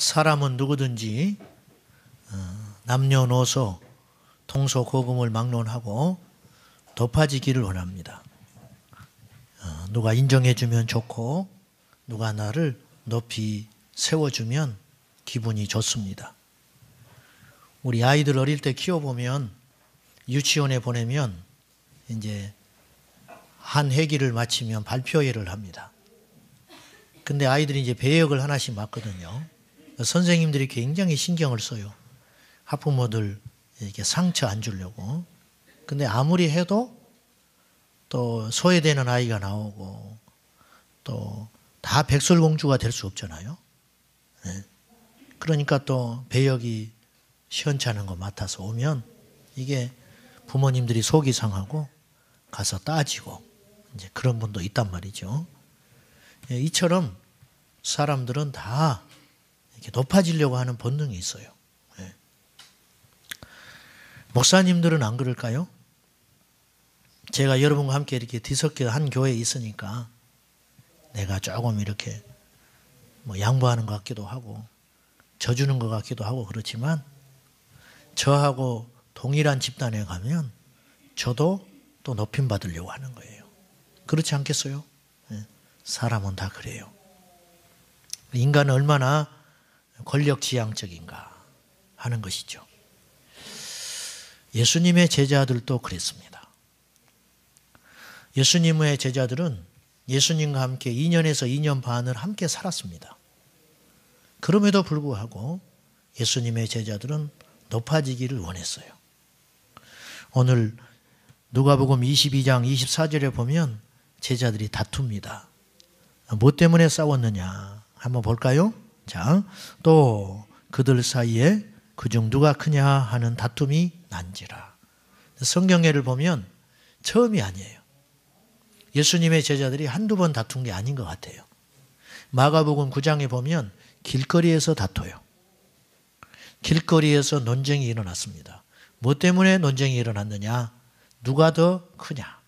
사람은 누구든지 남녀노소 동서고금을 막론하고 높아지기를 원합니다. 누가 인정해주면 좋고 누가 나를 높이 세워주면 기분이 좋습니다. 우리 아이들 어릴 때 키워보면 유치원에 보내면 이제 한 회기를 마치면 발표회를 합니다. 근데 아이들이 이제 배역을 하나씩 맡거든요. 선생님들이 굉장히 신경을 써요. 학부모들 이렇게 상처 안 주려고. 근데 아무리 해도 또 소외되는 아이가 나오고 또 다 백설공주가 될 수 없잖아요. 네. 그러니까 또 배역이 시원찮은 거 맡아서 오면 이게 부모님들이 속이 상하고 가서 따지고 이제 그런 분도 있단 말이죠. 이처럼 사람들은 다 이렇게 높아지려고 하는 본능이 있어요. 네. 목사님들은 안 그럴까요? 제가 여러분과 함께 이렇게 뒤섞여 한 교회에 있으니까 내가 조금 이렇게 양보하는 것 같기도 하고 져주는 것 같기도 하고 그렇지만 저하고 동일한 집단에 가면 저도 또 높임 받으려고 하는 거예요. 그렇지 않겠어요? 네. 사람은 다 그래요. 인간은 얼마나 권력지향적인가 하는 것이죠. 예수님의 제자들도 그랬습니다. 예수님의 제자들은 예수님과 함께 2년에서 2년 반을 함께 살았습니다. 그럼에도 불구하고 예수님의 제자들은 높아지기를 원했어요. 오늘 누가복음 22장 24절에 보면 제자들이 다툽니다. 뭐 때문에 싸웠느냐 한번 볼까요? 자, 또 그들 사이에 그중 누가 크냐 하는 다툼이 난지라. 성경예를 보면 처음이 아니에요. 예수님의 제자들이 한두 번 다툰 게 아닌 것 같아요. 마가복음 9장에 보면 길거리에서 다퉈요. 길거리에서 논쟁이 일어났습니다. 뭐 때문에 논쟁이 일어났느냐? 누가 더 크냐?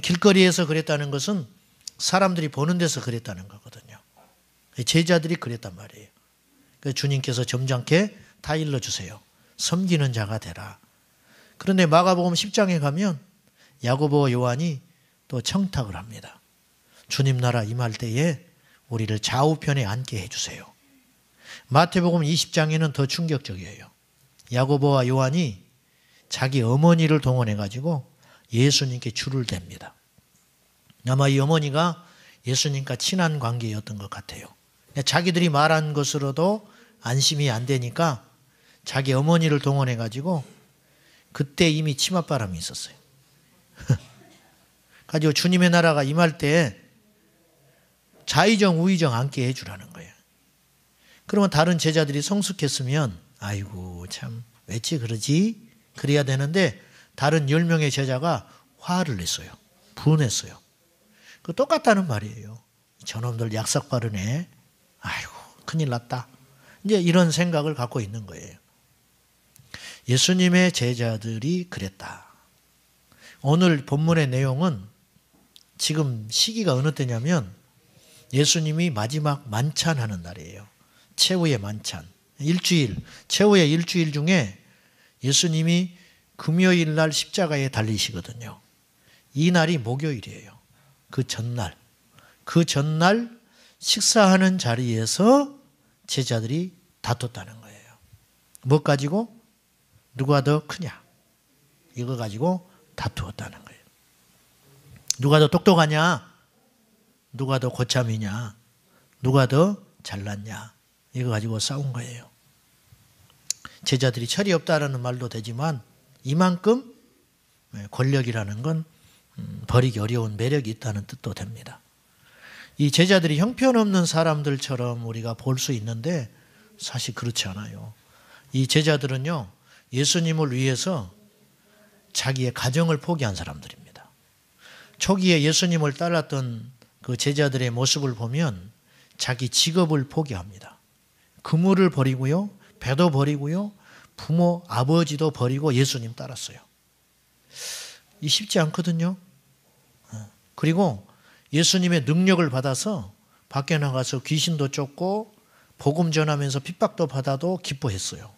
길거리에서 그랬다는 것은 사람들이 보는 데서 그랬다는 거거든요. 제자들이 그랬단 말이에요. 그래서 주님께서 점잖게 다 일러주세요. 섬기는 자가 되라. 그런데 마가복음 10장에 가면 야고보와 요한이 또 청탁을 합니다. 주님 나라 임할 때에 우리를 좌우편에 앉게 해주세요. 마태복음 20장에는 더 충격적이에요. 야고보와 요한이 자기 어머니를 동원해가지고 예수님께 줄을 댑니다. 아마 이 어머니가 예수님과 친한 관계였던 것 같아요. 자기들이 말한 것으로도 안심이 안 되니까 자기 어머니를 동원해가지고 그때 이미 치맛바람이 있었어요. 가지고 주님의 나라가 임할 때 좌의정 우의정 앉게 해주라는 거예요. 그러면 다른 제자들이 성숙했으면 아이고 참 왜지 그러지? 그래야 되는데 다른 10명의 제자가 화를 냈어요. 분했어요. 그 똑같다는 말이에요. 저놈들 약삭 빠르네. 아이고 큰일 났다. 이제 이런 생각을 갖고 있는 거예요. 예수님의 제자들이 그랬다. 오늘 본문의 내용은 지금 시기가 어느 때냐면 예수님이 마지막 만찬하는 날이에요. 최후의 만찬. 일주일, 최후의 일주일 중에 예수님이 금요일 날 십자가에 달리시거든요. 이 날이 목요일이에요. 그 전날. 그 전날 식사하는 자리에서 제자들이 다퉜다는 거예요. 뭐 가지고? 누가 더 크냐? 이거 가지고 다투었다는 거예요. 누가 더 똑똑하냐? 누가 더 고참이냐? 누가 더 잘났냐? 이거 가지고 싸운 거예요. 제자들이 철이 없다라는 말도 되지만 이만큼 권력이라는 건 버리기 어려운 매력이 있다는 뜻도 됩니다. 이 제자들이 형편없는 사람들처럼 우리가 볼 수 있는데 사실 그렇지 않아요. 이 제자들은요, 예수님을 위해서 자기의 가정을 포기한 사람들입니다. 초기에 예수님을 따랐던 그 제자들의 모습을 보면 자기 직업을 포기합니다. 그물을 버리고요, 배도 버리고요, 부모, 아버지도 버리고 예수님 따랐어요. 이 쉽지 않거든요. 그리고 예수님의 능력을 받아서 밖에 나가서 귀신도 쫓고 복음 전하면서 핍박도 받아도 기뻐했어요.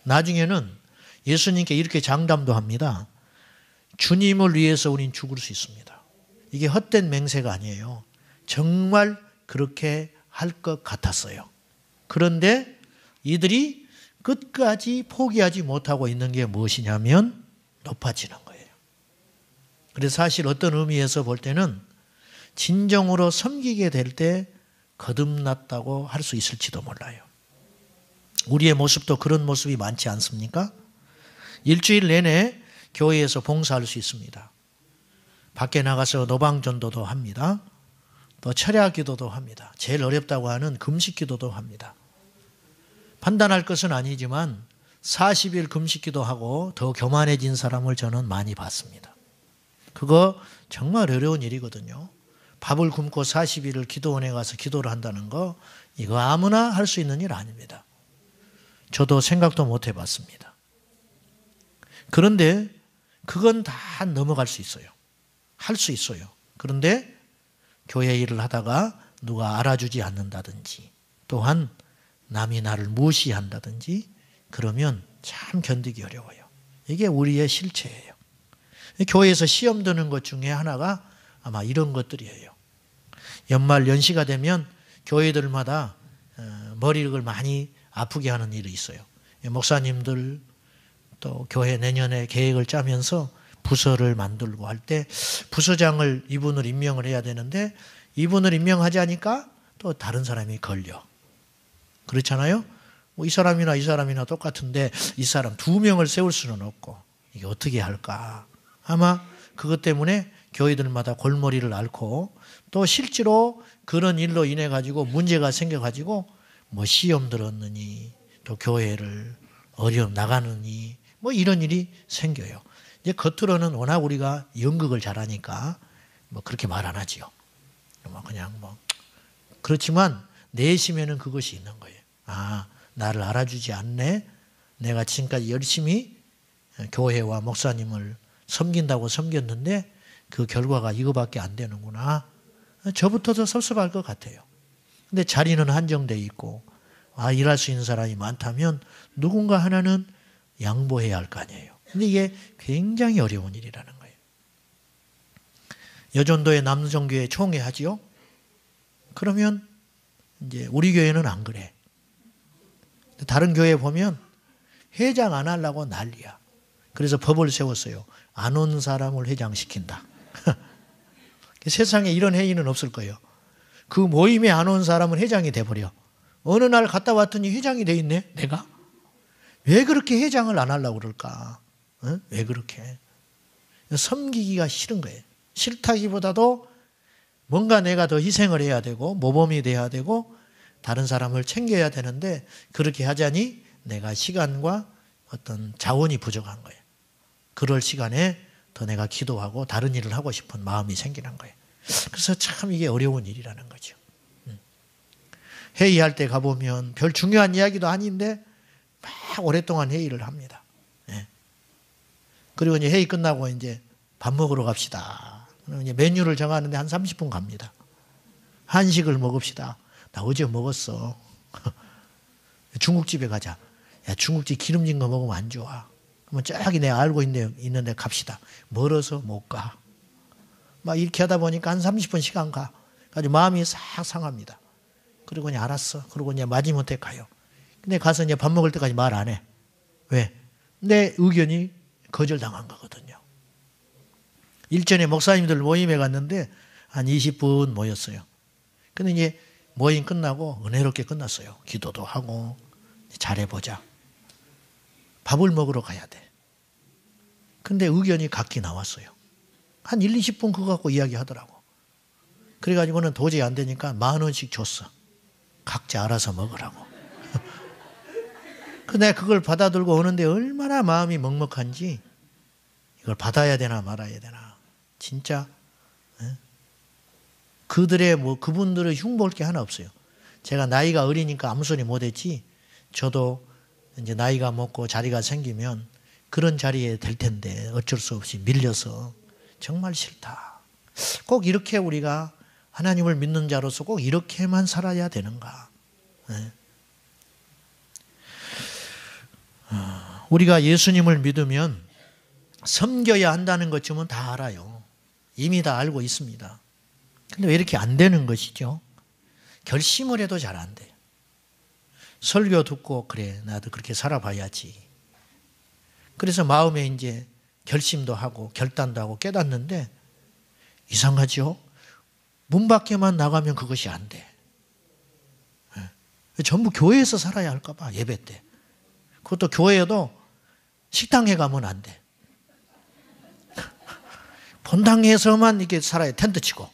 나중에는 예수님께 이렇게 장담도 합니다. 주님을 위해서 우린 죽을 수 있습니다. 이게 헛된 맹세가 아니에요. 정말 그렇게 할 것 같았어요. 그런데 이들이 끝까지 포기하지 못하고 있는 게 무엇이냐면 높아지는 거예요. 그래서 사실 어떤 의미에서 볼 때는 진정으로 섬기게 될 때 거듭났다고 할 수 있을지도 몰라요. 우리의 모습도 그런 모습이 많지 않습니까? 일주일 내내 교회에서 봉사할 수 있습니다. 밖에 나가서 노방전도도 합니다. 또 철야 기도도 합니다. 제일 어렵다고 하는 금식 기도도 합니다. 판단할 것은 아니지만 40일 금식 기도하고 더 교만해진 사람을 저는 많이 봤습니다. 그거 정말 어려운 일이거든요. 밥을 굶고 40일을 기도원에 가서 기도를 한다는 거 이거 아무나 할 수 있는 일 아닙니다. 저도 생각도 못 해봤습니다. 그런데 그건 다 넘어갈 수 있어요. 할 수 있어요. 그런데 교회 일을 하다가 누가 알아주지 않는다든지 또한 남이 나를 무시한다든지 그러면 참 견디기 어려워요. 이게 우리의 실체예요. 교회에서 시험 드는 것 중에 하나가 아마 이런 것들이에요. 연말 연시가 되면 교회들마다 머리를 많이 아프게 하는 일이 있어요. 목사님들 또 교회 내년에 계획을 짜면서 부서를 만들고 할 때 부서장을 이분을 임명을 해야 되는데 이분을 임명하지 않으니까 또 다른 사람이 걸려. 그렇잖아요? 뭐 이 사람이나 이 사람이나 똑같은데 이 사람 2명을 세울 수는 없고 이게 어떻게 할까? 아마 그것 때문에 교회들마다 골머리를 앓고 또 실제로 그런 일로 인해 가지고 문제가 생겨 가지고 뭐 시험 들었느니 또 교회를 어려움 나가느니 뭐 이런 일이 생겨요. 이제 겉으로는 워낙 우리가 연극을 잘하니까 뭐 그렇게 말 안 하지요. 뭐 그냥 뭐 그렇지만 내심에는 그것이 있는 거예요. 아, 나를 알아주지 않네. 내가 지금까지 열심히 교회와 목사님을 섬긴다고 섬겼는데 그 결과가 이거밖에 안 되는구나. 저부터도 섭섭할 것 같아요. 근데 자리는 한정되어 있고 일할 수 있는 사람이 많다면 누군가 하나는 양보해야 할 거 아니에요. 근데 이게 굉장히 어려운 일이라는 거예요. 여전도의 남정교회 총회 하지요? 그러면 이제 우리 교회는 안 그래. 다른 교회 보면 회장 안 하려고 난리야. 그래서 법을 세웠어요. 안 온 사람을 회장시킨다. 세상에 이런 회의는 없을 거예요. 그 모임에 안 온 사람은 회장이 돼버려. 어느 날 갔다 왔더니 회장이 돼 있네, 내가? 왜 그렇게 회장을 안 하려고 그럴까? 왜 그렇게? 섬기기가 싫은 거예요. 싫다기보다도 뭔가 내가 더 희생을 해야 되고 모범이 돼야 되고 다른 사람을 챙겨야 되는데 그렇게 하자니 내가 시간과 어떤 자원이 부족한 거예요. 그럴 시간에 더 내가 기도하고 다른 일을 하고 싶은 마음이 생기는 거예요. 그래서 참 이게 어려운 일이라는 거죠. 회의할 때 가보면 별 중요한 이야기도 아닌데 막 오랫동안 회의를 합니다. 그리고 이제 회의 끝나고 이제 밥 먹으러 갑시다. 이제 메뉴를 정하는데 한 30분 갑니다. 한식을 먹읍시다. 나 어제 먹었어. 중국집에 가자. 야, 중국집 기름진 거 먹으면 안 좋아. 그러면 저기 내가 알고 있는데 갑시다. 멀어서 못 가. 막 이렇게 하다 보니까 한 30분 시간 가. 가지고 마음이 싹 상합니다. 그리고 그냥 알았어. 그리고 이제 마지못해 가요. 근데 가서 이제 밥 먹을 때까지 말 안 해. 왜? 내 의견이 거절당한 거거든요. 일전에 목사님들 모임에 갔는데 한 20분 모였어요. 근데 이제 모임 끝나고 은혜롭게 끝났어요. 기도도 하고 잘해보자. 밥을 먹으러 가야 돼. 근데 의견이 각기 나왔어요. 한 1, 20분 그거 갖고 이야기하더라고. 그래가지고는 도저히 안 되니까 10,000원씩 줬어. 각자 알아서 먹으라고. 근데 그걸 받아들고 오는데 얼마나 마음이 먹먹한지 이걸 받아야 되나 말아야 되나. 진짜 그들의 그분들을 흉볼 게 하나 없어요. 제가 나이가 어리니까 아무 소리 못했지. 저도 이제 나이가 먹고 자리가 생기면 그런 자리에 될 텐데 어쩔 수 없이 밀려서 정말 싫다. 꼭 이렇게 우리가 하나님을 믿는 자로서 꼭 이렇게만 살아야 되는가? 네. 우리가 예수님을 믿으면 섬겨야 한다는 것쯤은 다 알아요. 이미 다 알고 있습니다. 근데 왜 이렇게 안 되는 것이죠? 결심을 해도 잘 안 돼요. 설교 듣고 그래 나도 그렇게 살아봐야지. 그래서 마음에 이제 결심도 하고 결단도 하고 깨닫는데 이상하죠? 문 밖에만 나가면 그것이 안 돼. 전부 교회에서 살아야 할까 봐 예배 때. 그것도 교회에도 식당에 가면 안 돼. 본당에서만 이렇게 살아야 텐트 치고.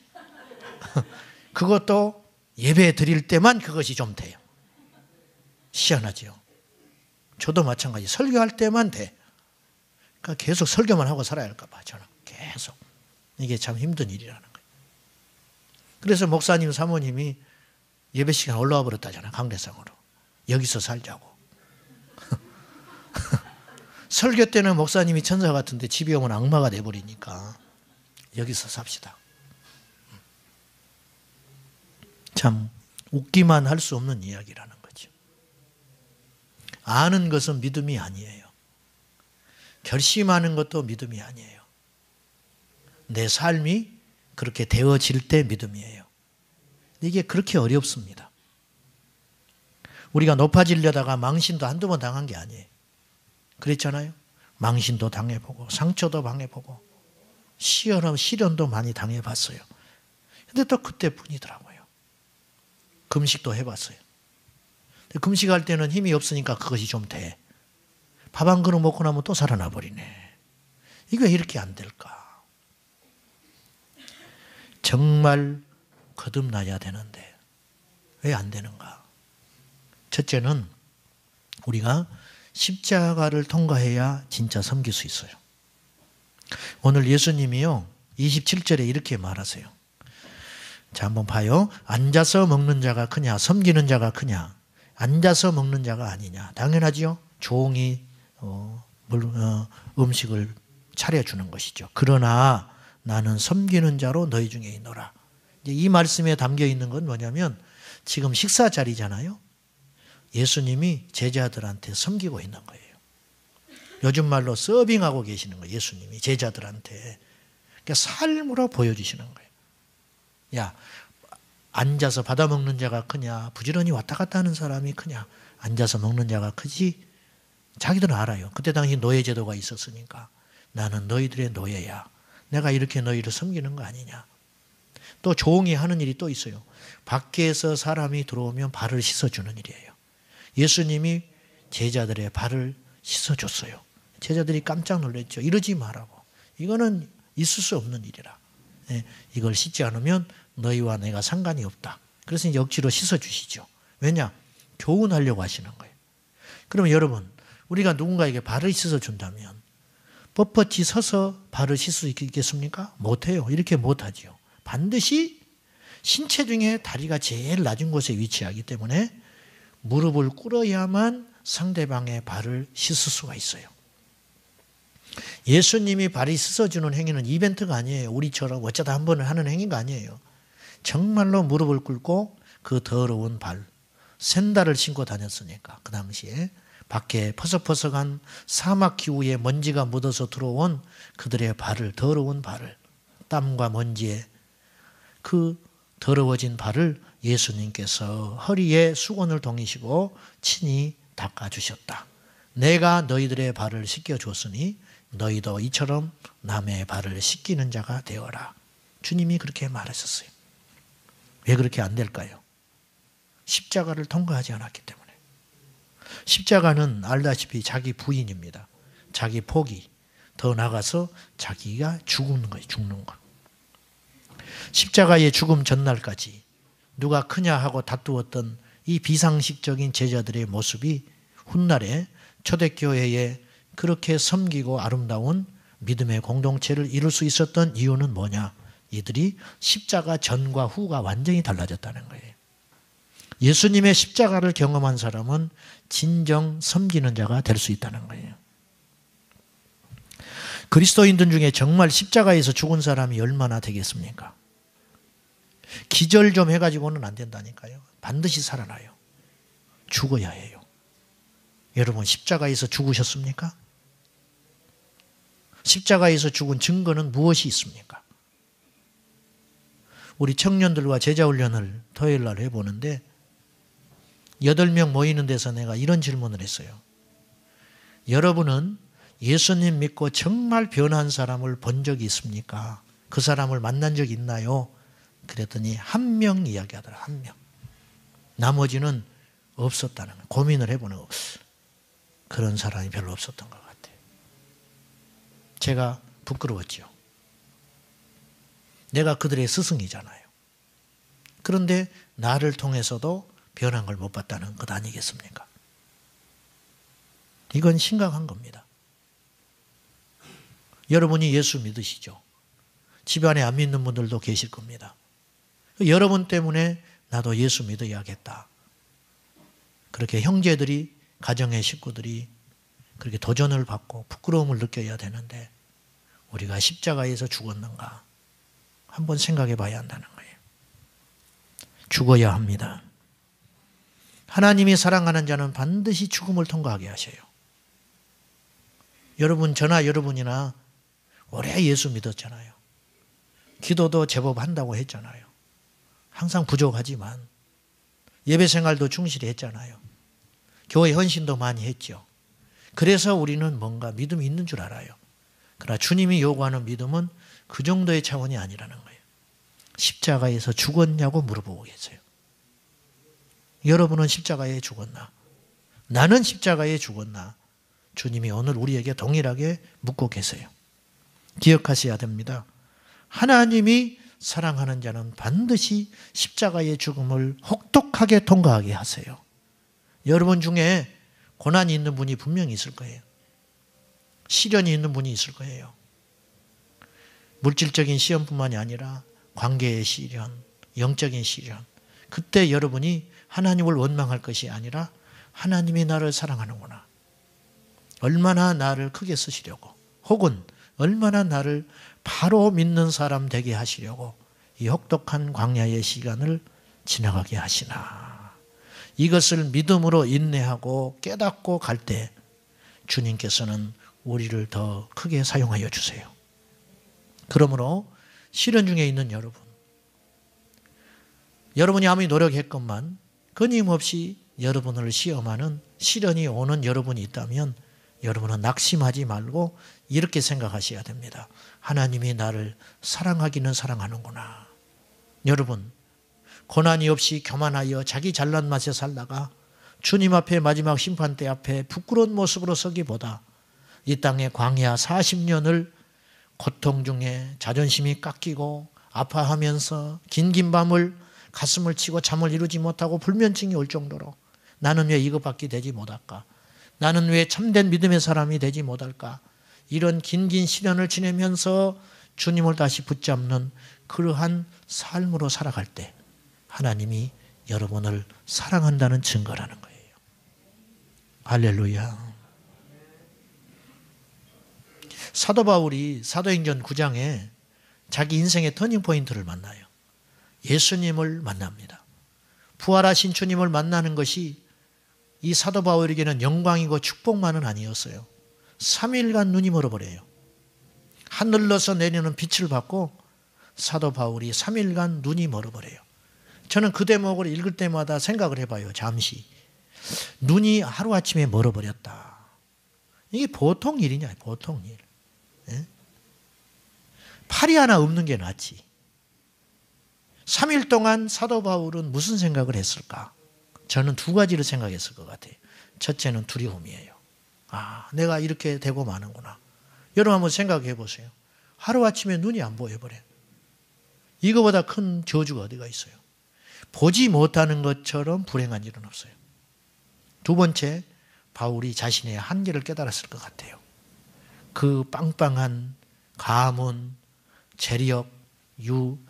그것도 예배 드릴 때만 그것이 좀 돼요. 희한하죠. 저도 마찬가지. 설교할 때만 돼. 그러니까 계속 설교만 하고 살아야 할까 봐 저는 계속. 이게 참 힘든 일이라는 거예요. 그래서 목사님 사모님이 예배 시간 올라와 버렸다잖아요. 강대상으로. 여기서 살자고. 설교 때는 목사님이 천사 같은데 집에 오면 악마가 돼버리니까 여기서 삽시다. 참 웃기만 할 수 없는 이야기라는 거죠. 아는 것은 믿음이 아니에요. 결심하는 것도 믿음이 아니에요. 내 삶이 그렇게 되어질 때 믿음이에요. 이게 그렇게 어렵습니다. 우리가 높아지려다가 망신도 한두 번 당한 게 아니에요. 그랬잖아요. 망신도 당해보고 상처도 당해보고 시련도 많이 당해봤어요. 근데 또 그때뿐이더라고요. 금식도 해봤어요. 금식할 때는 힘이 없으니까 그것이 좀 돼. 밥 한 그릇 먹고 나면 또 살아나 버리네. 이게 왜 이렇게 안 될까? 정말 거듭나야 되는데 왜 안 되는가? 첫째는 우리가 십자가를 통과해야 진짜 섬길 수 있어요. 오늘 예수님이요 27절에 이렇게 말하세요. 자, 한번 봐요. 앉아서 먹는 자가 크냐 섬기는 자가 크냐. 앉아서 먹는 자가 아니냐. 당연하지요. 종이 음식을 차려주는 것이죠. 그러나 나는 섬기는 자로 너희 중에 있노라. 이 말씀에 담겨 있는 건 뭐냐면 지금 식사 자리잖아요. 예수님이 제자들한테 섬기고 있는 거예요. 요즘 말로 서빙하고 계시는 거예요. 예수님이 제자들한테. 그러니까 삶으로 보여주시는 거예요. 야, 앉아서 받아 먹는 자가 크냐, 부지런히 왔다 갔다 하는 사람이 크냐, 앉아서 먹는 자가 크지. 자기들은 알아요. 그때 당시 노예제도가 있었으니까 나는 너희들의 노예야. 내가 이렇게 너희를 섬기는 거 아니냐. 또 종이 하는 일이 또 있어요. 밖에서 사람이 들어오면 발을 씻어주는 일이에요. 예수님이 제자들의 발을 씻어줬어요. 제자들이 깜짝 놀랐죠. 이러지 말라고. 이거는 있을 수 없는 일이라. 이걸 씻지 않으면 너희와 내가 상관이 없다. 그래서 이제 억지로 씻어주시죠. 왜냐? 교훈하려고 하시는 거예요. 그러면 여러분, 우리가 누군가에게 발을 씻어준다면 뻣뻣이 서서 발을 씻을 수 있겠습니까? 못해요. 이렇게 못하지요. 반드시 신체 중에 다리가 제일 낮은 곳에 위치하기 때문에 무릎을 꿇어야만 상대방의 발을 씻을 수가 있어요. 예수님이 발이 씻어주는 행위는 이벤트가 아니에요. 우리처럼 어쩌다 한 번을 하는 행위가 아니에요. 정말로 무릎을 꿇고 그 더러운 발, 샌들을 신고 다녔으니까 그 당시에 밖에 퍼석퍼석한 사막 기후에 먼지가 묻어서 들어온 그들의 발을, 더러운 발을, 땀과 먼지에 그 더러워진 발을 예수님께서 허리에 수건을 동이시고 친히 닦아주셨다. 내가 너희들의 발을 씻겨줬으니 너희도 이처럼 남의 발을 씻기는 자가 되어라. 주님이 그렇게 말하셨어요. 왜 그렇게 안 될까요? 십자가를 통과하지 않았기 때문에. 십자가는 알다시피 자기 부인입니다. 자기 포기. 더 나아가서 자기가 죽는 거예요. 죽는 거. 십자가의 죽음 전날까지 누가 크냐 하고 다투었던 이 비상식적인 제자들의 모습이 훗날에 초대교회에 그렇게 섬기고 아름다운 믿음의 공동체를 이룰 수 있었던 이유는 뭐냐? 이들이 십자가 전과 후가 완전히 달라졌다는 거예요. 예수님의 십자가를 경험한 사람은 진정 섬기는 자가 될 수 있다는 거예요. 그리스도인들 중에 정말 십자가에서 죽은 사람이 얼마나 되겠습니까? 기절 좀 해가지고는 안 된다니까요. 반드시 살아나요. 죽어야 해요. 여러분 십자가에서 죽으셨습니까? 십자가에서 죽은 증거는 무엇이 있습니까? 우리 청년들과 제자훈련을 토요일 날 해보는데 8명 모이는 데서 내가 이런 질문을 했어요. 여러분은 예수님 믿고 정말 변한 사람을 본 적이 있습니까? 그 사람을 만난 적이 있나요? 그랬더니 1명 이야기하더라. 1명. 나머지는 없었다는 거예요. 고민을 해보는 거. 그런 사람이 별로 없었던 것 같아요. 제가 부끄러웠죠. 내가 그들의 스승이잖아요. 그런데 나를 통해서도 변한 걸 못 봤다는 것 아니겠습니까? 이건 심각한 겁니다. 여러분이 예수 믿으시죠? 집안에 안 믿는 분들도 계실 겁니다. 여러분 때문에 나도 예수 믿어야겠다. 그렇게 형제들이, 가정의 식구들이 그렇게 도전을 받고 부끄러움을 느껴야 되는데 우리가 십자가에서 죽었는가 한번 생각해 봐야 한다는 거예요. 죽어야 합니다. 하나님이 사랑하는 자는 반드시 죽음을 통과하게 하셔요. 여러분, 저나 여러분이나 오래 예수 믿었잖아요. 기도도 제법 한다고 했잖아요. 항상 부족하지만 예배 생활도 충실히 했잖아요. 교회 헌신도 많이 했죠. 그래서 우리는 뭔가 믿음이 있는 줄 알아요. 그러나 주님이 요구하는 믿음은 그 정도의 차원이 아니라는 거예요. 십자가에서 죽었냐고 물어보고 계세요. 여러분은 십자가에 죽었나? 나는 십자가에 죽었나? 주님이 오늘 우리에게 동일하게 묻고 계세요. 기억하셔야 됩니다. 하나님이 사랑하는 자는 반드시 십자가의 죽음을 혹독하게 통과하게 하세요. 여러분 중에 고난이 있는 분이 분명히 있을 거예요. 시련이 있는 분이 있을 거예요. 물질적인 시련뿐만이 아니라 관계의 시련, 영적인 시련. 그때 여러분이 하나님을 원망할 것이 아니라 하나님이 나를 사랑하는구나. 얼마나 나를 크게 쓰시려고, 혹은 얼마나 나를 바로 믿는 사람 되게 하시려고 이 혹독한 광야의 시간을 지나가게 하시나. 이것을 믿음으로 인내하고 깨닫고 갈 때 주님께서는 우리를 더 크게 사용하여 주세요. 그러므로 시련 중에 있는 여러분, 여러분이 아무리 노력했건만 끊임없이 여러분을 시험하는 시련이 오는 여러분이 있다면 여러분은 낙심하지 말고 이렇게 생각하셔야 됩니다. 하나님이 나를 사랑하기는 사랑하는구나. 여러분, 고난이 없이 교만하여 자기 잘난 맛에 살다가 주님 앞에 마지막 심판대 앞에 부끄러운 모습으로 서기보다 이 땅의 광야 40년을 고통 중에 자존심이 깎이고 아파하면서 긴긴 밤을 가슴을 치고 잠을 이루지 못하고 불면증이 올 정도로 나는 왜 이것밖에 되지 못할까? 나는 왜 참된 믿음의 사람이 되지 못할까? 이런 긴긴 시련을 지내면서 주님을 다시 붙잡는 그러한 삶으로 살아갈 때 하나님이 여러분을 사랑한다는 증거라는 거예요. 할렐루야. 사도 바울이 사도행전 9장에 자기 인생의 터닝포인트를 만나요. 예수님을 만납니다. 부활하신 주님을 만나는 것이 이 사도 바울에게는 영광이고 축복만은 아니었어요. 3일간 눈이 멀어버려요. 하늘로서 내리는 빛을 받고 사도 바울이 3일간 눈이 멀어버려요. 저는 그 대목을 읽을 때마다 생각을 해봐요. 잠시. 눈이 하루아침에 멀어버렸다. 이게 보통 일이냐? 보통 일. 예? 팔이 하나 없는 게 낫지. 3일 동안 사도 바울은 무슨 생각을 했을까? 저는 두 가지를 생각했을 것 같아요. 첫째는 두려움이에요. 아, 내가 이렇게 되고 마는구나. 여러분 한번 생각해 보세요. 하루아침에 눈이 안 보여버려요. 이거보다 큰 저주가 어디가 있어요? 보지 못하는 것처럼 불행한 일은 없어요. 두 번째, 바울이 자신의 한계를 깨달았을 것 같아요. 그 빵빵한 가문, 재력,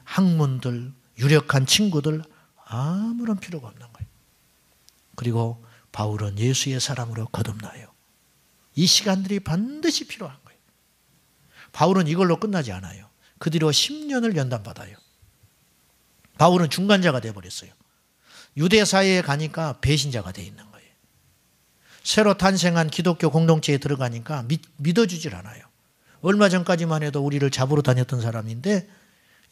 학문들, 유력한 친구들 아무런 필요가 없는 거예요. 그리고 바울은 예수의 사람으로 거듭나요. 이 시간들이 반드시 필요한 거예요. 바울은 이걸로 끝나지 않아요. 그 뒤로 10년을 연단받아요. 바울은 중간자가 되어버렸어요. 유대 사회에 가니까 배신자가 되어 있는 거예요. 새로 탄생한 기독교 공동체에 들어가니까 믿어주질 않아요. 얼마 전까지만 해도 우리를 잡으러 다녔던 사람인데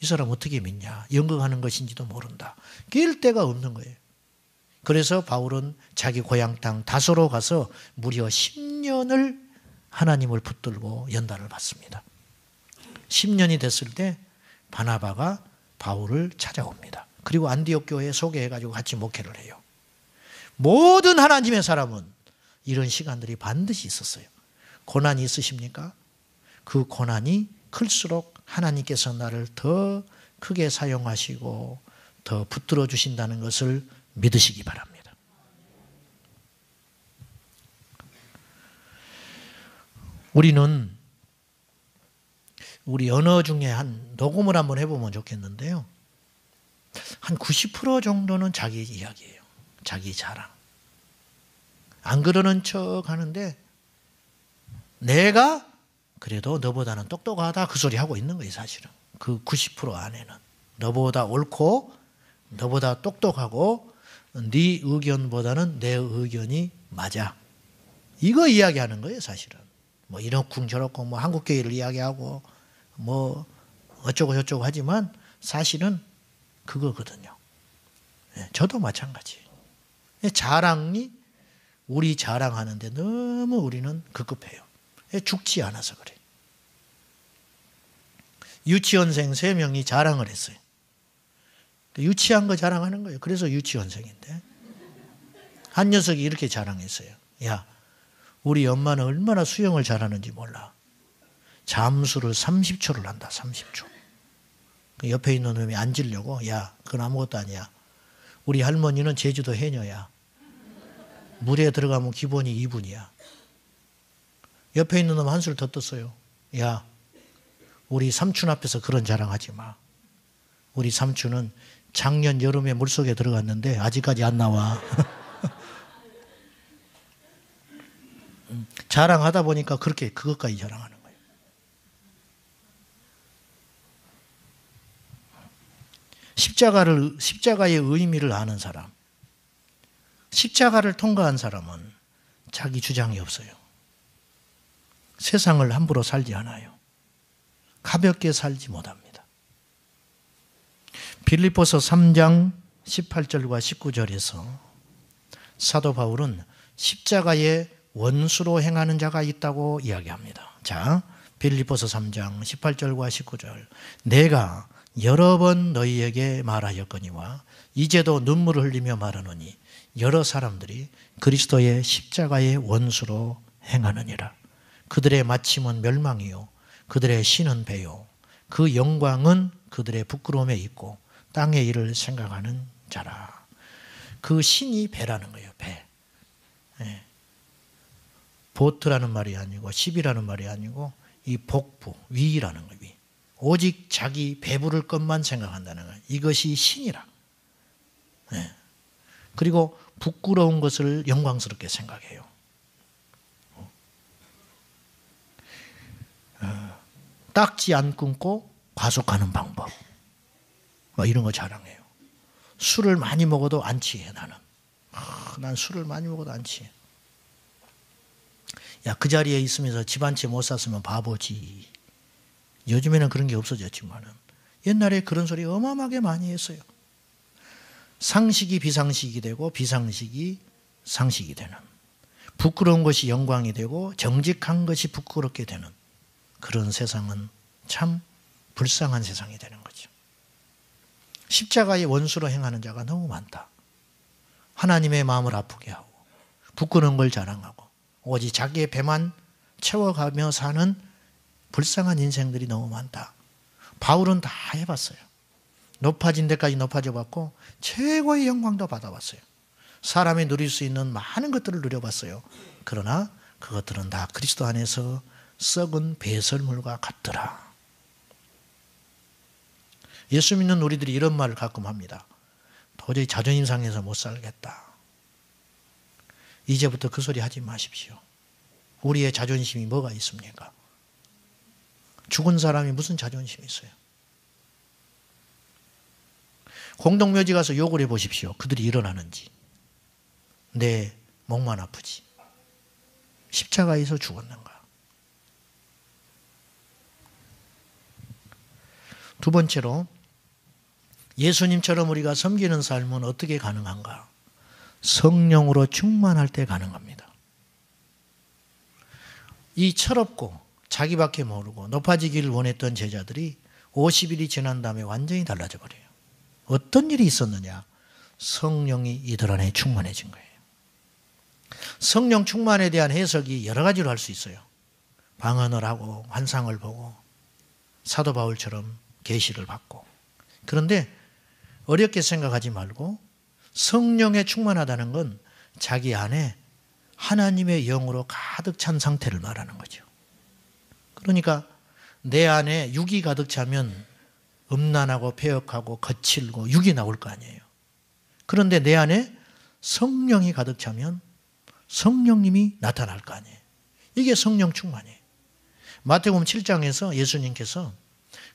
이 사람 어떻게 믿냐? 연극하는 것인지도 모른다. 낄 데가 없는 거예요. 그래서 바울은 자기 고향 땅 다소로 가서 무려 10년을 하나님을 붙들고 연단을 받습니다. 10년이 됐을 때 바나바가 바울을 찾아옵니다. 그리고 안디옥 교회에 소개해가지고 같이 목회를 해요. 모든 하나님의 사람은 이런 시간들이 반드시 있었어요. 고난이 있으십니까? 그 고난이 클수록 하나님께서 나를 더 크게 사용하시고 더 붙들어 주신다는 것을 믿으시기 바랍니다. 우리는 우리 언어 중에 한 녹음을 한번 해보면 좋겠는데요. 한 90% 정도는 자기 이야기예요. 자기 자랑. 안 그러는 척 하는데 내가 그래도 너보다는 똑똑하다 그 소리 하고 있는 거예요. 사실은 그 90% 안에는 너보다 옳고 너보다 똑똑하고 네 의견보다는 내 의견이 맞아. 이거 이야기하는 거예요. 사실은 뭐 이렇쿵 저렇쿵 뭐 한국교회를 이야기하고 뭐 어쩌고 저쩌고 하지만 사실은 그거거든요. 저도 마찬가지. 자랑이 우리 자랑하는데 너무 우리는 급급해요. 죽지 않아서 그래. 유치원생 3명이 자랑을 했어요. 유치한 거 자랑하는 거예요. 그래서 유치원생인데 한 녀석이 이렇게 자랑했어요. 야, 우리 엄마는 얼마나 수영을 잘하는지 몰라. 잠수를 30초를 한다. 30초. 옆에 있는 놈이 앉으려고 야, 그건 아무것도 아니야. 우리 할머니는 제주도 해녀야. 물에 들어가면 기본이 2분이야. 옆에 있는 놈 한술 더 떴어요. 야, 우리 삼촌 앞에서 그런 자랑하지 마. 우리 삼촌은 작년 여름에 물속에 들어갔는데 아직까지 안 나와. 자랑하다 보니까 그렇게 그것까지 자랑하는 거예요. 십자가의 의미를 아는 사람, 십자가를 통과한 사람은 자기 주장이 없어요. 세상을 함부로 살지 않아요. 가볍게 살지 못합니다. 빌립보서 3장 18절과 19절에서 사도 바울은 십자가의 원수로 행하는 자가 있다고 이야기합니다. 자, 빌립보서 3장 18절과 19절. 내가 여러 번 너희에게 말하였거니와 이제도 눈물을 흘리며 말하노니 여러 사람들이 그리스도의 십자가의 원수로 행하느니라. 그들의 마침은 멸망이요 그들의 신은 배요 그 영광은 그들의 부끄러움에 있고 땅의 일을 생각하는 자라. 그 신이 배라는 거예요. 배. 네. 보트라는 말이 아니고 십이라는 말이 아니고 이 복부, 위라는 거예요. 위. 오직 자기 배부를 것만 생각한다는 거예요. 이것이 신이라. 네. 그리고 부끄러운 것을 영광스럽게 생각해요. 닦지 안 끊고 과속하는 방법. 뭐 이런 거 자랑해요. 술을 많이 먹어도 안 취해 나는. 난 술을 많이 먹어도 안 취해. 야, 그 자리에 있으면서 집 한 채 못 샀으면 바보지. 요즘에는 그런 게 없어졌지만은 옛날에 그런 소리 어마어마하게 많이 했어요. 상식이 비상식이 되고 비상식이 상식이 되는. 부끄러운 것이 영광이 되고 정직한 것이 부끄럽게 되는 그런 세상은 참 불쌍한 세상이 되는 거죠. 십자가의 원수로 행하는 자가 너무 많다. 하나님의 마음을 아프게 하고 부끄러운 걸 자랑하고 오직 자기의 배만 채워가며 사는 불쌍한 인생들이 너무 많다. 바울은 다 해봤어요. 높아진 데까지 높아져 봤고 최고의 영광도 받아봤어요. 사람이 누릴 수 있는 많은 것들을 누려봤어요. 그러나 그것들은 다 그리스도 안에서 썩은 배설물과 같더라. 예수 믿는 우리들이 이런 말을 가끔 합니다. 도저히 자존심 상해서 못 살겠다. 이제부터 그 소리 하지 마십시오. 우리의 자존심이 뭐가 있습니까? 죽은 사람이 무슨 자존심이 있어요? 공동묘지 가서 욕을 해보십시오. 그들이 일어나는지. 내 목만 아프지. 십자가에서 죽었는가? 두 번째로 예수님처럼 우리가 섬기는 삶은 어떻게 가능한가? 성령으로 충만할 때 가능합니다. 이 철없고 자기밖에 모르고 높아지기를 원했던 제자들이 50일이 지난 다음에 완전히 달라져 버려요. 어떤 일이 있었느냐? 성령이 이들 안에 충만해진 거예요. 성령 충만에 대한 해석이 여러 가지로 할 수 있어요. 방언을 하고 환상을 보고 사도 바울처럼 계시를 받고. 그런데 어렵게 생각하지 말고 성령에 충만하다는 건 자기 안에 하나님의 영으로 가득 찬 상태를 말하는 거죠. 그러니까 내 안에 육이 가득 차면 음란하고 패역하고 거칠고 육이 나올 거 아니에요. 그런데 내 안에 성령이 가득 차면 성령님이 나타날 거 아니에요. 이게 성령 충만이에요. 마태복음 7장에서 예수님께서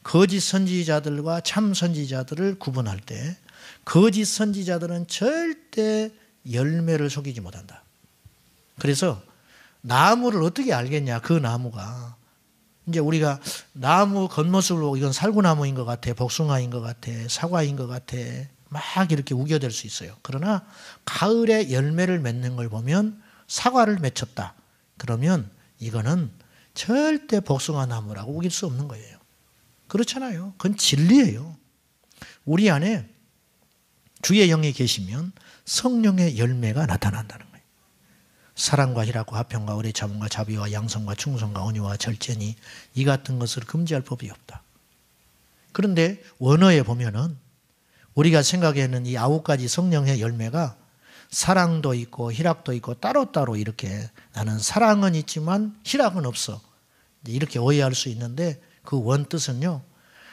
거짓 선지자들과 참 선지자들을 구분할 때 거짓 선지자들은 절대 열매를 속이지 못한다. 그래서 나무를 어떻게 알겠냐? 그 나무가 이제 우리가 나무 겉모습을 보고 이건 살구나무인 것 같아, 복숭아인 것 같아, 사과인 것 같아 막 이렇게 우겨댈 수 있어요. 그러나 가을에 열매를 맺는 걸 보면 사과를 맺혔다. 그러면 이거는 절대 복숭아 나무라고 우길 수 없는 거예요. 그렇잖아요. 그건 진리예요. 우리 안에 주의 영이 계시면 성령의 열매가 나타난다는 거예요. 사랑과 희락과 화평과 오래 참음과 자비와 양성과 충성과 온유와 절제니 이 같은 것을 금지할 법이 없다. 그런데 원어에 보면은 우리가 생각하는 이 9가지 성령의 열매가 사랑도 있고 희락도 있고 따로따로 이렇게 나는 사랑은 있지만 희락은 없어. 이렇게 오해할 수 있는데 그 원뜻은요.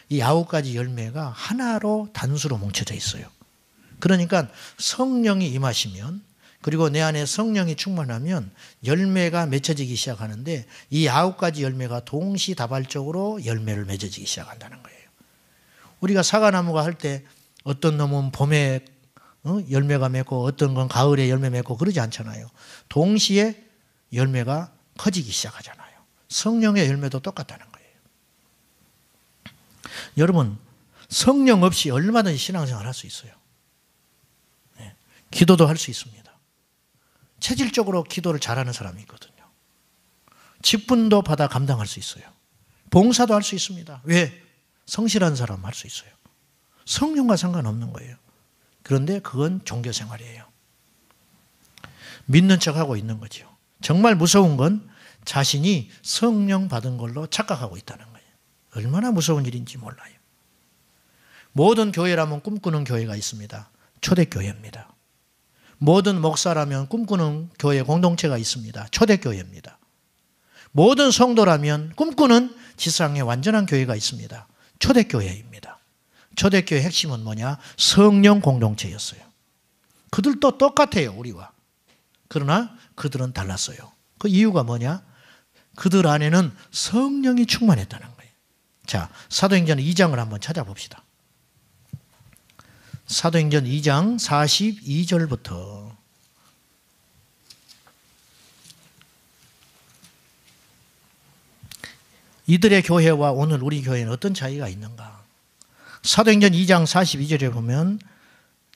이 9가지 열매가 하나로 단수로 뭉쳐져 있어요. 그러니까 성령이 임하시면 그리고 내 안에 성령이 충만하면 열매가 맺혀지기 시작하는데 이 9가지 열매가 동시다발적으로 열매를 맺어지기 시작한다는 거예요. 우리가 사과나무가 할 때 어떤 놈은 봄에 열매가 맺고 어떤 건 가을에 열매 맺고 그러지 않잖아요. 동시에 열매가 커지기 시작하잖아요. 성령의 열매도 똑같다는 거예요. 여러분 성령 없이 얼마든지 신앙생활 할 수 있어요. 네. 기도도 할 수 있습니다. 체질적으로 기도를 잘하는 사람이 있거든요. 직분도 받아 감당할 수 있어요. 봉사도 할 수 있습니다. 왜? 성실한 사람 할 수 있어요. 성령과 상관없는 거예요. 그런데 그건 종교생활이에요. 믿는 척하고 있는 거죠. 정말 무서운 건 자신이 성령 받은 걸로 착각하고 있다는 거예요. 얼마나 무서운 일인지 몰라요. 모든 교회라면 꿈꾸는 교회가 있습니다. 초대교회입니다. 모든 목사라면 꿈꾸는 교회 공동체가 있습니다. 초대교회입니다. 모든 성도라면 꿈꾸는 지상의 완전한 교회가 있습니다. 초대교회입니다. 초대교회 핵심은 뭐냐? 성령 공동체였어요. 그들도 똑같아요, 우리와. 그러나 그들은 달랐어요. 그 이유가 뭐냐? 그들 안에는 성령이 충만했다는 거예요. 자, 사도행전 2장을 한번 찾아봅시다. 사도행전 2장 42절부터 이들의 교회와 오늘 우리 교회는 어떤 차이가 있는가? 사도행전 2장 42절에 보면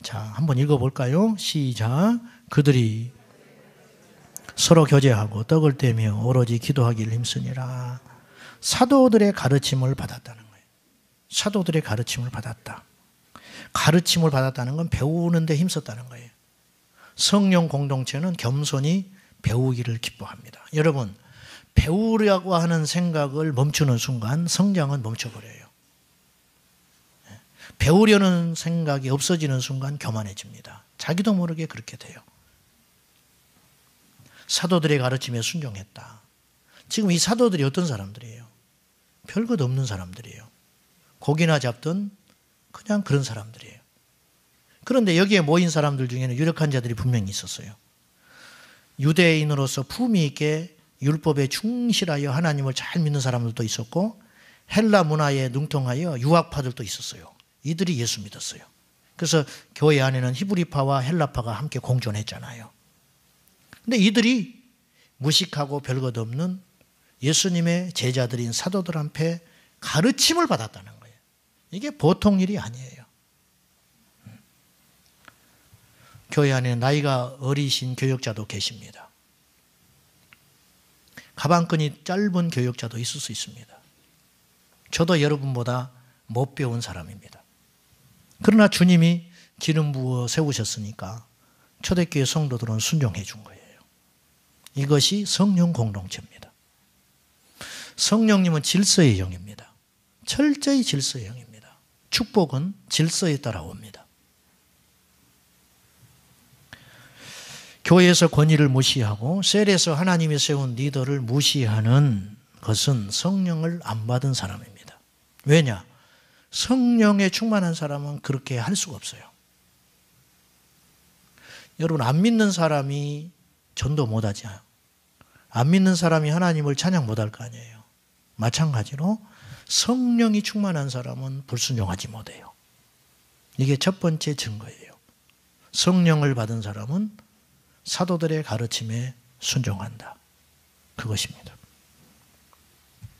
자, 한번 읽어볼까요? 시작. 그들이 서로 교제하고 떡을 떼며 오로지 기도하기를 힘쓰니라. 사도들의 가르침을 받았다는 거예요. 사도들의 가르침을 받았다. 가르침을 받았다는 건 배우는 데 힘썼다는 거예요. 성령 공동체는 겸손히 배우기를 기뻐합니다. 여러분, 배우려고 하는 생각을 멈추는 순간 성장은 멈춰버려요. 배우려는 생각이 없어지는 순간 교만해집니다. 자기도 모르게 그렇게 돼요. 사도들의 가르침에 순종했다. 지금 이 사도들이 어떤 사람들이에요? 별것 없는 사람들이에요. 고기나 잡던 그냥 그런 사람들이에요. 그런데 여기에 모인 사람들 중에는 유력한 자들이 분명히 있었어요. 유대인으로서 품위 있게 율법에 충실하여 하나님을 잘 믿는 사람들도 있었고 헬라 문화에 능통하여 유학파들도 있었어요. 이들이 예수 믿었어요. 그래서 교회 안에는 히브리파와 헬라파가 함께 공존했잖아요. 근데 이들이 무식하고 별것 없는 예수님의 제자들인 사도들한테 가르침을 받았다는 거예요. 이게 보통 일이 아니에요. 교회 안에 나이가 어리신 교역자도 계십니다. 가방끈이 짧은 교역자도 있을 수 있습니다. 저도 여러분보다 못 배운 사람입니다. 그러나 주님이 기름 부어 세우셨으니까 초대교회 성도들은 순종해 준 거예요. 이것이 성령 공동체입니다. 성령님은 질서의 영입니다. 철저히 질서의 영입니다. 축복은 질서에 따라 옵니다. 교회에서 권위를 무시하고 셀에서 하나님이 세운 리더를 무시하는 것은 성령을 안 받은 사람입니다. 왜냐? 성령에 충만한 사람은 그렇게 할 수가 없어요. 여러분, 안 믿는 사람이 전도 못하지 않아요. 안 믿는 사람이 하나님을 찬양 못할 거 아니에요. 마찬가지로 성령이 충만한 사람은 불순종하지 못해요. 이게 첫 번째 증거예요. 성령을 받은 사람은 사도들의 가르침에 순종한다. 그것입니다.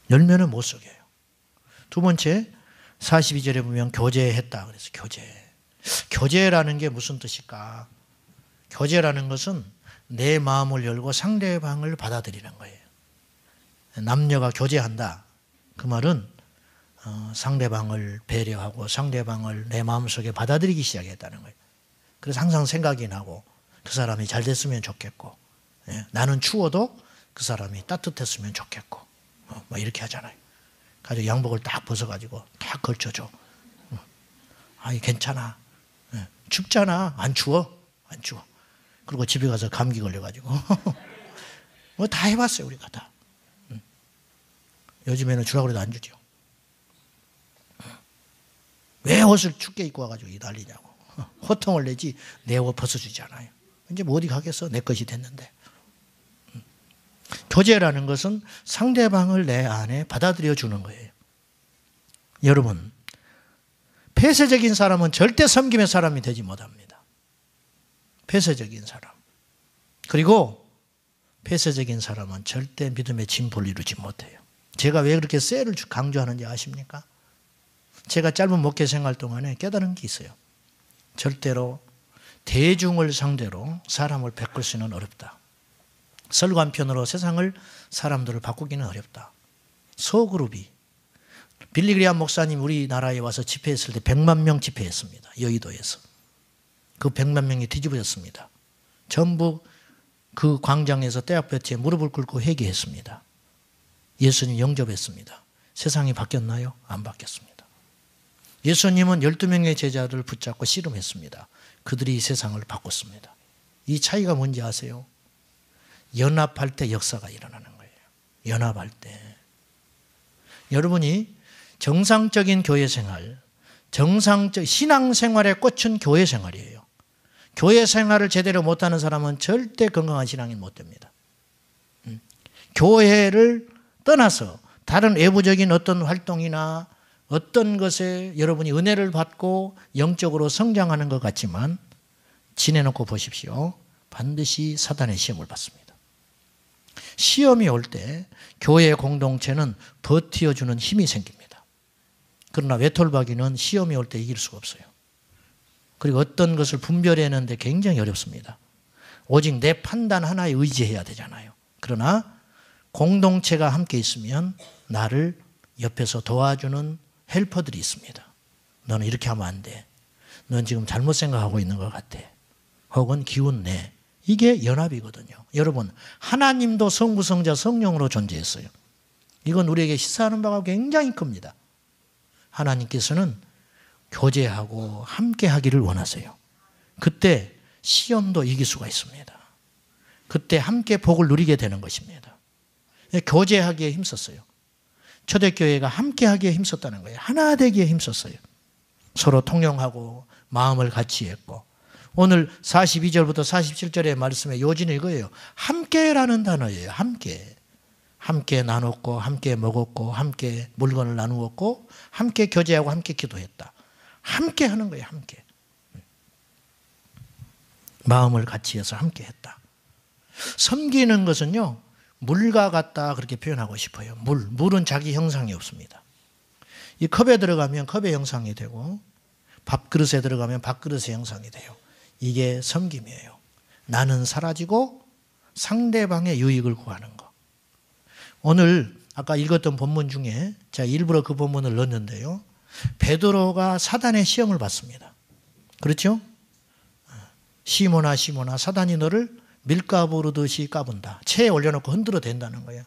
열매는 못 속여요. 두 번째, 42절에 보면 교제했다. 그래서 교제라는 게 무슨 뜻일까? 교제라는 것은 내 마음을 열고 상대방을 받아들이는 거예요. 남녀가 교제한다. 그 말은 상대방을 배려하고 상대방을 내 마음속에 받아들이기 시작했다는 거예요. 그래서 항상 생각이 나고 그 사람이 잘 됐으면 좋겠고, 나는 추워도 그 사람이 따뜻했으면 좋겠고, 뭐 이렇게 하잖아요. 가지고 양복을 딱 벗어가지고 딱 걸쳐줘. 아이 괜찮아. 춥잖아. 안 추워? 안 추워. 그리고 집에 가서 감기 걸려가지고 뭐 다 해봤어요 우리가 다. 요즘에는 주라고 해도 안 주죠. 왜 옷을 춥게 입고 와가지고 난리냐고. 호통을 내지 내 옷 벗어주지 않아요. 이제 뭐 어디 가겠어? 내 것이 됐는데. 교제라는 것은 상대방을 내 안에 받아들여 주는 거예요. 여러분, 폐쇄적인 사람은 절대 섬김의 사람이 되지 못합니다. 폐쇄적인 사람. 그리고 폐쇄적인 사람은 절대 믿음의 진보를 이루지 못해요. 제가 왜 그렇게 셀을 강조하는지 아십니까? 제가 짧은 목회 생활 동안에 깨달은 게 있어요. 절대로 대중을 상대로 사람을 바꿀 수는 어렵다. 설관편으로 세상을 사람들을 바꾸기는 어렵다. 소그룹이 빌리그리암 목사님 우리나라에 와서 집회했을 때 100만 명 집회했습니다. 여의도에서. 그 100만 명이 뒤집어졌습니다. 전부 그 광장에서 떼약볕에 무릎을 꿇고 회개했습니다. 예수님 영접했습니다. 세상이 바뀌었나요? 안 바뀌었습니다. 예수님은 12명의 제자들을 붙잡고 씨름했습니다. 그들이 세상을 바꿨습니다. 이 차이가 뭔지 아세요? 연합할 때 역사가 일어나는 거예요. 연합할 때. 여러분이 정상적인 교회 생활, 정상적 신앙생활에 꽂힌 교회 생활이에요. 교회 생활을 제대로 못하는 사람은 절대 건강한 신앙이 못 됩니다. 교회를 떠나서 다른 외부적인 어떤 활동이나 어떤 것에 여러분이 은혜를 받고 영적으로 성장하는 것 같지만 지내놓고 보십시오. 반드시 사단의 시험을 받습니다. 시험이 올 때 교회 공동체는 버티어주는 힘이 생깁니다. 그러나 외톨박이는 시험이 올 때 이길 수가 없어요. 그리고 어떤 것을 분별해내는데 굉장히 어렵습니다. 오직 내 판단 하나에 의지해야 되잖아요. 그러나 공동체가 함께 있으면 나를 옆에서 도와주는 헬퍼들이 있습니다. 너는 이렇게 하면 안 돼. 넌 지금 잘못 생각하고 있는 것 같아. 혹은 기운 내. 이게 연합이거든요. 여러분, 하나님도 성부, 성자, 성령으로 존재했어요. 이건 우리에게 시사하는 바가 굉장히 큽니다. 하나님께서는 교제하고 함께 하기를 원하세요. 그때 시험도 이길 수가 있습니다. 그때 함께 복을 누리게 되는 것입니다. 교제하기에 힘썼어요. 초대교회가 함께 하기에 힘썼다는 거예요. 하나 되기에 힘썼어요. 서로 통용하고 마음을 같이 했고, 오늘 42절부터 47절의 말씀의 요지는 이거예요. 함께라는 단어예요. 함께. 함께 나눴고, 함께 먹었고, 함께 물건을 나누었고, 함께 교제하고, 함께 기도했다. 함께 하는 거예요. 함께. 마음을 같이 해서 함께 했다. 섬기는 것은요, 물과 같다 그렇게 표현하고 싶어요. 물은 자기 형상이 없습니다. 이 컵에 들어가면 컵의 형상이 되고 밥그릇에 들어가면 밥그릇의 형상이 돼요. 이게 섬김이에요. 나는 사라지고 상대방의 유익을 구하는 거. 오늘 아까 읽었던 본문 중에 제가 일부러 그 본문을 넣었는데요. 베드로가 사단의 시험을 받습니다. 그렇죠? 시몬아 시몬아 사단이 너를 밀가부르듯이 까분다. 체에 올려놓고 흔들어 댄다는 거예요.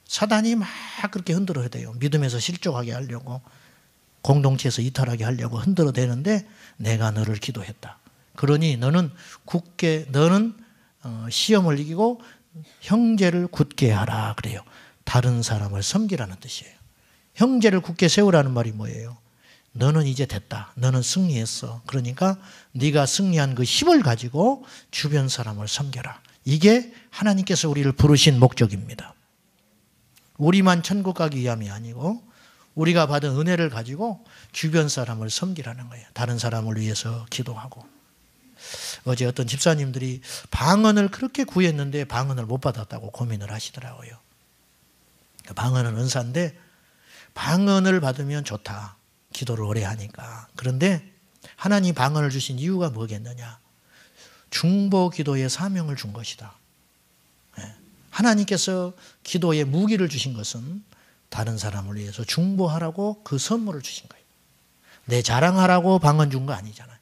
사단이 막 그렇게 흔들어야 돼요. 믿음에서 실족하게 하려고, 공동체에서 이탈하게 하려고 흔들어 대는데 내가 너를 기도했다. 그러니 너는 시험을 이기고 형제를 굳게 하라 그래요. 다른 사람을 섬기라는 뜻이에요. 형제를 굳게 세우라는 말이 뭐예요? 너는 이제 됐다. 너는 승리했어. 그러니까 네가 승리한 그 힘을 가지고 주변 사람을 섬겨라. 이게 하나님께서 우리를 부르신 목적입니다. 우리만 천국 가기 위함이 아니고 우리가 받은 은혜를 가지고 주변 사람을 섬기라는 거예요. 다른 사람을 위해서 기도하고. 어제 어떤 집사님들이 방언을 그렇게 구했는데 방언을 못 받았다고 고민을 하시더라고요. 방언은 은사인데 방언을 받으면 좋다. 기도를 오래 하니까. 그런데 하나님 방언을 주신 이유가 뭐겠느냐? 중보 기도의 사명을 준 것이다. 하나님께서 기도에 무기를 주신 것은 다른 사람을 위해서 중보하라고 그 선물을 주신 거예요. 내 자랑하라고 방언 준 거 아니잖아요.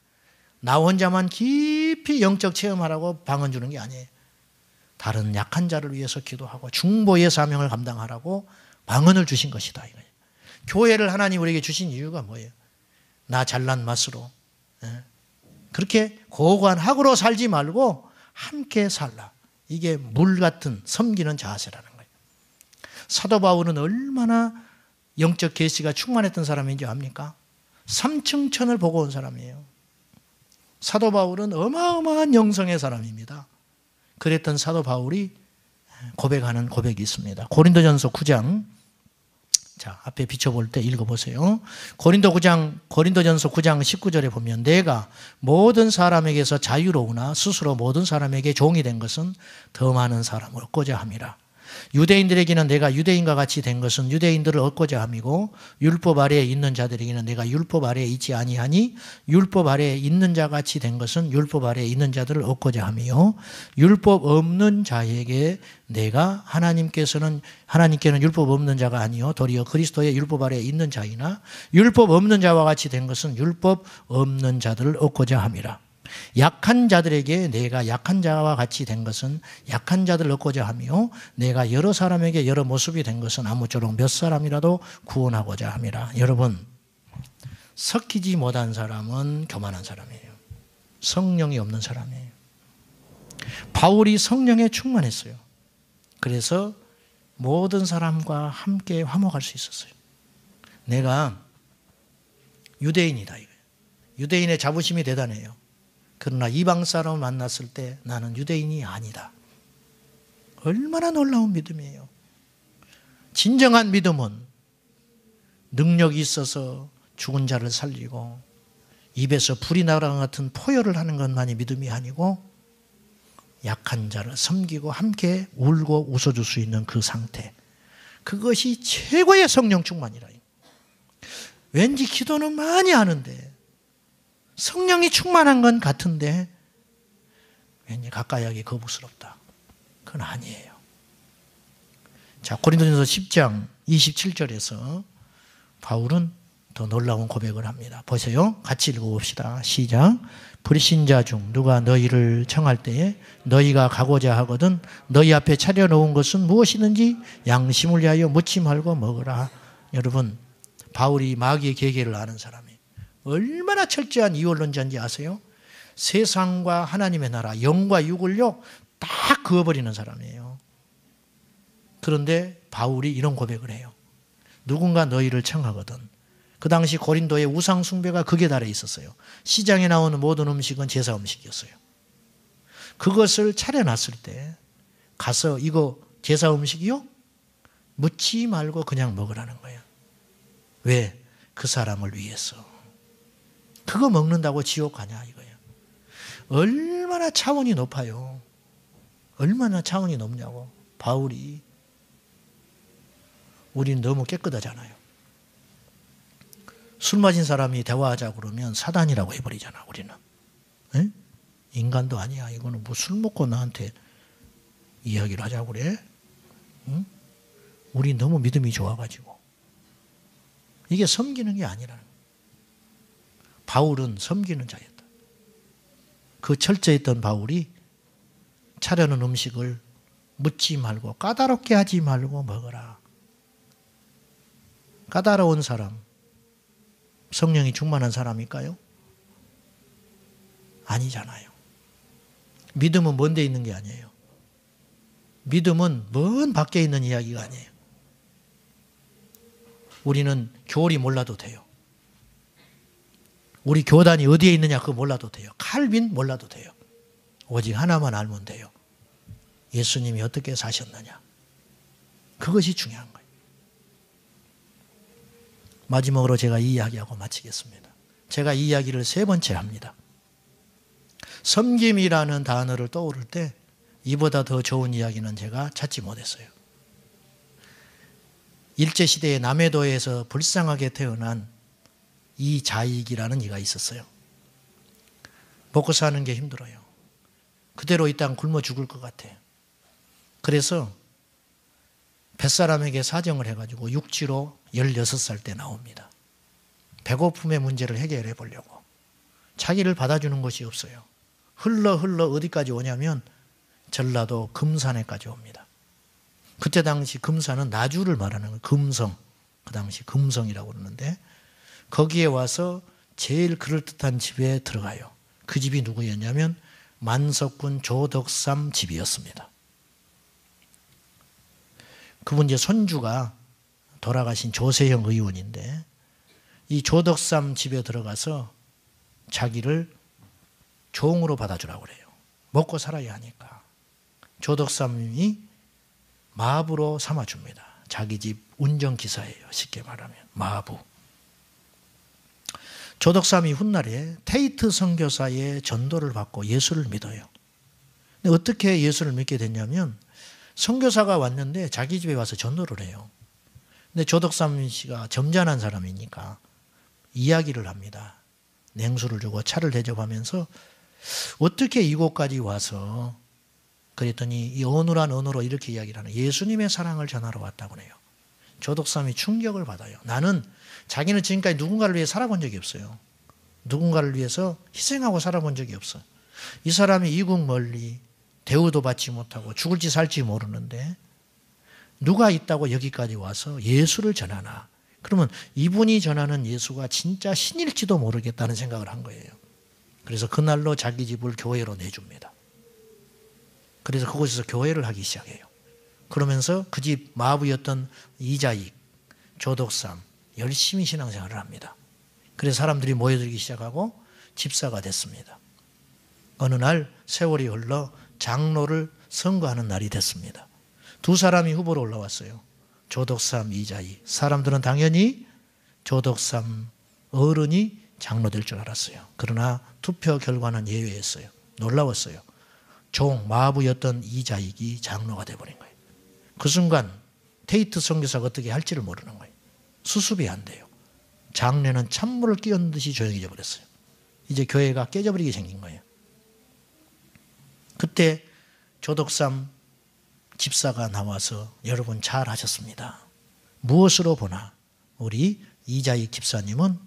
나 혼자만 깊이 영적 체험하라고 방언 주는 게 아니에요. 다른 약한 자를 위해서 기도하고 중보의 사명을 감당하라고 방언을 주신 것이다. 이거예요. 교회를 하나님 우리에게 주신 이유가 뭐예요? 나 잘난 맛으로 그렇게 고고한 학으로 살지 말고 함께 살라. 이게 물 같은 섬기는 자세라는 거예요. 사도 바울은 얼마나 영적 계시가 충만했던 사람인지 압니까? 삼층천을 보고 온 사람이에요. 사도 바울은 어마어마한 영성의 사람입니다. 그랬던 사도 바울이 고백하는 고백이 있습니다. 고린도전서 9장, 자 앞에 비춰볼 때 읽어보세요. 고린도전서 9장 19절에 보면 내가 모든 사람에게서 자유로우나 스스로 모든 사람에게 종이 된 것은 더 많은 사람을 얻고자 함이라. 유대인들에게는 내가 유대인과 같이 된 것은 유대인들을 얻고자 함이고 율법 아래에 있는 자들에게는 내가 율법 아래에 있지 아니하니 율법 아래에 있는 자 같이 된 것은 율법 아래에 있는 자들을 얻고자 함이요 율법 없는 자에게 내가 하나님께는 율법 없는 자가 아니요 도리어 그리스도의 율법 아래에 있는 자이나 율법 없는 자와 같이 된 것은 율법 없는 자들을 얻고자 함이라. 약한 자들에게 내가 약한 자와 같이 된 것은 약한 자들을 얻고자 하며 내가 여러 사람에게 여러 모습이 된 것은 아무쪼록 몇 사람이라도 구원하고자 함이라. 여러분, 섞이지 못한 사람은 교만한 사람이에요. 성령이 없는 사람이에요. 바울이 성령에 충만했어요. 그래서 모든 사람과 함께 화목할 수 있었어요. 내가 유대인이다 이거예요. 유대인의 자부심이 대단해요. 그러나 이방 사람을 만났을 때 나는 유대인이 아니다. 얼마나 놀라운 믿음이에요. 진정한 믿음은 능력이 있어서 죽은 자를 살리고 입에서 불이 나는 것 같은 포효를 하는 것만이 믿음이 아니고 약한 자를 섬기고 함께 울고 웃어줄 수 있는 그 상태. 그것이 최고의 성령 충만이라. 왠지 기도는 많이 하는데 성령이 충만한 건 같은데 왠지 가까이 하기 거부스럽다. 그건 아니에요. 자, 고린도전서 10장 27절에서 바울은 더 놀라운 고백을 합니다. 보세요. 같이 읽어봅시다. 시작. 불신자 중 누가 너희를 청할 때에 너희가 가고자 하거든 너희 앞에 차려놓은 것은 무엇이든지 양심을 위하여 묻지 말고 먹으라. 여러분, 바울이 마귀의 계계를 아는 사람이에요. 얼마나 철저한 이원론자인지 아세요? 세상과 하나님의 나라, 영과 육을요 딱 그어버리는 사람이에요. 그런데 바울이 이런 고백을 해요. 누군가 너희를 청하거든. 그 당시 고린도의 우상 숭배가 극에 달해 있었어요. 시장에 나오는 모든 음식은 제사 음식이었어요. 그것을 차려놨을 때 가서 이거 제사 음식이요? 묻지 말고 그냥 먹으라는 거예요. 왜? 그 사람을 위해서. 그거 먹는다고 지옥 가냐 이거예요. 얼마나 차원이 높아요. 얼마나 차원이 높냐고. 바울이. 우리는 너무 깨끗하잖아요. 술 마신 사람이 대화하자고 그러면 사단이라고 해버리잖아, 우리는. 에? 인간도 아니야. 이거는 뭐 술 먹고 나한테 이야기를 하자고 그래? 응? 우리 너무 믿음이 좋아가지고. 이게 섬기는 게 아니라는 거예요. 바울은 섬기는 자였다. 그 철저했던 바울이 차려놓은 음식을 묻지 말고 까다롭게 하지 말고 먹어라. 까다로운 사람, 성령이 충만한 사람일까요? 아니잖아요. 믿음은 먼 데 있는 게 아니에요. 믿음은 먼 밖에 있는 이야기가 아니에요. 우리는 교리 몰라도 돼요. 우리 교단이 어디에 있느냐 그거 몰라도 돼요. 칼빈 몰라도 돼요. 오직 하나만 알면 돼요. 예수님이 어떻게 사셨느냐. 그것이 중요한 거예요. 마지막으로 제가 이 이야기하고 마치겠습니다. 제가 이 이야기를 3번째 합니다. 섬김이라는 단어를 떠오를 때 이보다 더 좋은 이야기는 제가 찾지 못했어요. 일제시대의 남해도에서 불쌍하게 태어난 이자익이라는 이가 있었어요. 먹고 사는 게 힘들어요. 그대로 이 땅 굶어 죽을 것 같아요. 그래서 뱃사람에게 사정을 해가지고 육지로 16살 때 나옵니다. 배고픔의 문제를 해결해 보려고. 자기를 받아주는 곳이 없어요. 흘러 어디까지 오냐면 전라도 금산에까지 옵니다. 그때 당시 금산은 나주를 말하는 거예요. 금성. 그 당시 금성이라고 그러는데 거기에 와서 제일 그럴듯한 집에 들어가요. 그 집이 누구였냐면 만석군 조덕삼 집이었습니다. 그분 이제 손주가 돌아가신 조세형 의원인데 이 조덕삼 집에 들어가서 자기를 종으로 받아주라고 그래요. 먹고 살아야 하니까. 조덕삼이 마부로 삼아줍니다. 자기 집 운전기사예요. 쉽게 말하면 마부. 조덕삼이 훗날에 테이트 선교사의 전도를 받고 예수를 믿어요. 근데 어떻게 예수를 믿게 됐냐면 선교사가 왔는데 자기 집에 와서 전도를 해요. 근데 조덕삼 씨가 점잖은 사람이니까 이야기를 합니다. 냉수를 주고 차를 대접하면서 어떻게 이곳까지 와서 그랬더니 이 어눌한 언어로 이렇게 이야기를 하는 예수님의 사랑을 전하러 왔다고 해요. 조덕삼이 충격을 받아요. 나는 자기는 지금까지 누군가를 위해 살아본 적이 없어요. 누군가를 위해서 희생하고 살아본 적이 없어요. 이 사람이 이국 멀리 대우도 받지 못하고 죽을지 살지 모르는데 누가 있다고 여기까지 와서 예수를 전하나. 그러면 이분이 전하는 예수가 진짜 신일지도 모르겠다는 생각을 한 거예요. 그래서 그날로 자기 집을 교회로 내줍니다. 그래서 그곳에서 교회를 하기 시작해요. 그러면서 그 집 마부였던 이자익, 조덕삼 열심히 신앙생활을 합니다. 그래서 사람들이 모여들기 시작하고 집사가 됐습니다. 어느 날 세월이 흘러 장로를 선거하는 날이 됐습니다. 두 사람이 후보로 올라왔어요. 조덕삼, 이자익. 사람들은 당연히 조덕삼 어른이 장로 될 줄 알았어요. 그러나 투표 결과는 예외였어요. 놀라웠어요. 종, 마부였던 이자익이 장로가 돼버린 거예요. 그 순간 테이트 선교사가 어떻게 할지를 모르는 거예요. 수습이 안 돼요. 장례는 찬물을 끼얹는 듯이 조용해져 버렸어요. 이제 교회가 깨져버리게 생긴 거예요. 그때 조덕삼 집사가 나와서 여러분 잘 하셨습니다. 무엇으로 보나 우리 이자익 집사님은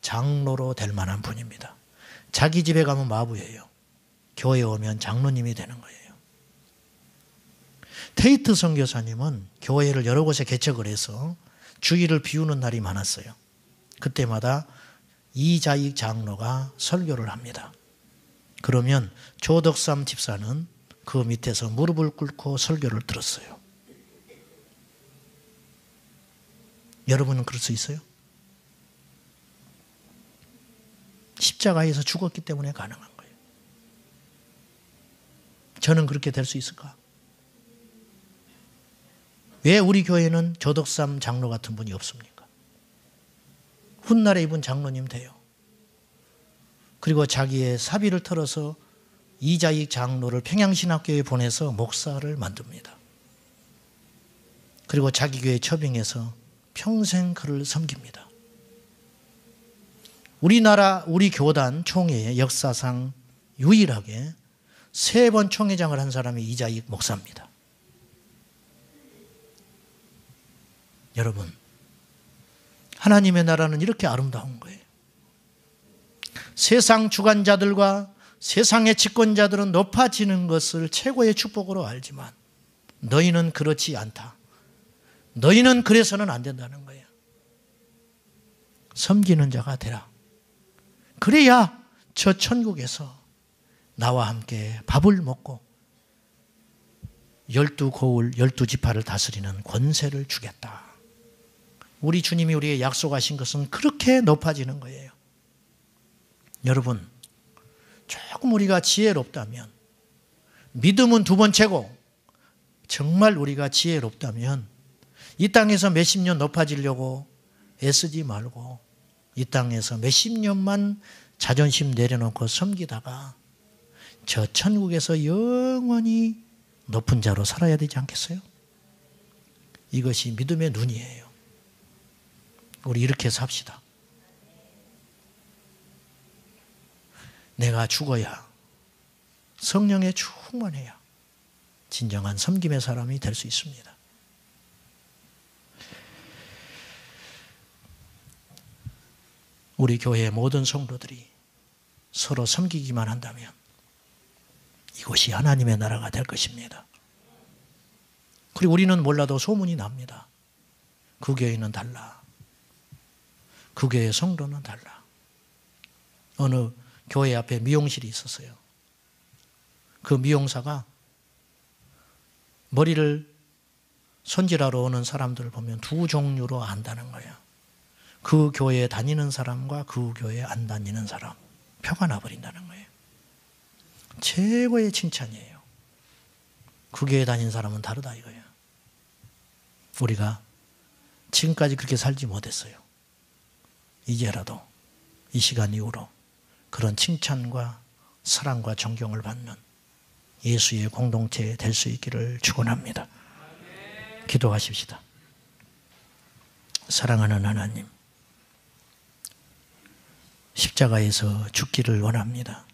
장로로 될 만한 분입니다. 자기 집에 가면 마부예요. 교회에 오면 장로님이 되는 거예요. 테이트 선교사님은 교회를 여러 곳에 개척을 해서 주일을 비우는 날이 많았어요. 그때마다 이자익 장로가 설교를 합니다. 그러면 조덕삼 집사는 그 밑에서 무릎을 꿇고 설교를 들었어요. 여러분은 그럴 수 있어요? 십자가에서 죽었기 때문에 가능한 거예요. 저는 그렇게 될 수 있을까? 왜 우리 교회는 조덕삼 장로 같은 분이 없습니까? 훗날에 이분 장로님 돼요. 그리고 자기의 사비를 털어서 이자익 장로를 평양신학교에 보내서 목사를 만듭니다. 그리고 자기 교회 처빙해서 평생 그를 섬깁니다. 우리나라 우리 교단 총회의 역사상 유일하게 3번 총회장을 한 사람이 이자익 목사입니다. 여러분, 하나님의 나라는 이렇게 아름다운 거예요. 세상 주관자들과 세상의 집권자들은 높아지는 것을 최고의 축복으로 알지만 너희는 그렇지 않다. 너희는 그래서는 안 된다는 거예요. 섬기는 자가 되라. 그래야 저 천국에서 나와 함께 밥을 먹고 12고을 12지파를 다스리는 권세를 주겠다. 우리 주님이 우리에게 약속하신 것은 그렇게 높아지는 거예요. 여러분, 조금 우리가 지혜롭다면, 믿음은 2번째고 정말 우리가 지혜롭다면 이 땅에서 몇십 년 높아지려고 애쓰지 말고 이 땅에서 몇십 년만 자존심 내려놓고 섬기다가 저 천국에서 영원히 높은 자로 살아야 되지 않겠어요? 이것이 믿음의 눈이에요. 우리 이렇게 삽시다. 내가 죽어야, 성령에 충만해야 진정한 섬김의 사람이 될 수 있습니다. 우리 교회의 모든 성도들이 서로 섬기기만 한다면 이곳이 하나님의 나라가 될 것입니다. 그리고 우리는 몰라도 소문이 납니다. 그 교회는 달라. 그 교회의 성도는 달라. 어느 교회 앞에 미용실이 있었어요. 그 미용사가 머리를 손질하러 오는 사람들을 보면 2 종류로 안다는 거예요. 그 교회에 다니는 사람과 그 교회에 안 다니는 사람. 표가 나버린다는 거예요. 최고의 칭찬이에요. 그 교회에 다니는 사람은 다르다 이거예요. 우리가 지금까지 그렇게 살지 못했어요. 이제라도 이 시간 이후로 그런 칭찬과 사랑과 존경을 받는 예수의 공동체 될 수 있기를 축원합니다. 기도하십시다. 사랑하는 하나님, 십자가에서 죽기를 원합니다.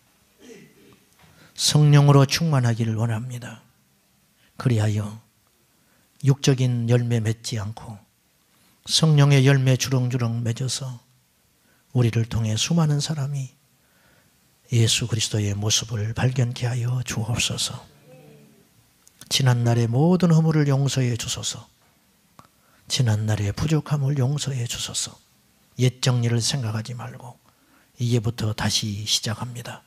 성령으로 충만하기를 원합니다. 그리하여 육적인 열매 맺지 않고 성령의 열매 주렁주렁 맺어서 우리를 통해 수많은 사람이 예수 그리스도의 모습을 발견케 하여 주옵소서. 지난날의 모든 허물을 용서해 주소서. 지난날의 부족함을 용서해 주소서. 옛 정리를 생각하지 말고 이제부터 다시 시작합니다.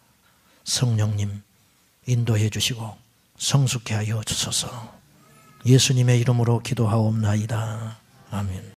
성령님 인도해 주시고 성숙케 하여 주소서. 예수님의 이름으로 기도하옵나이다. 아멘.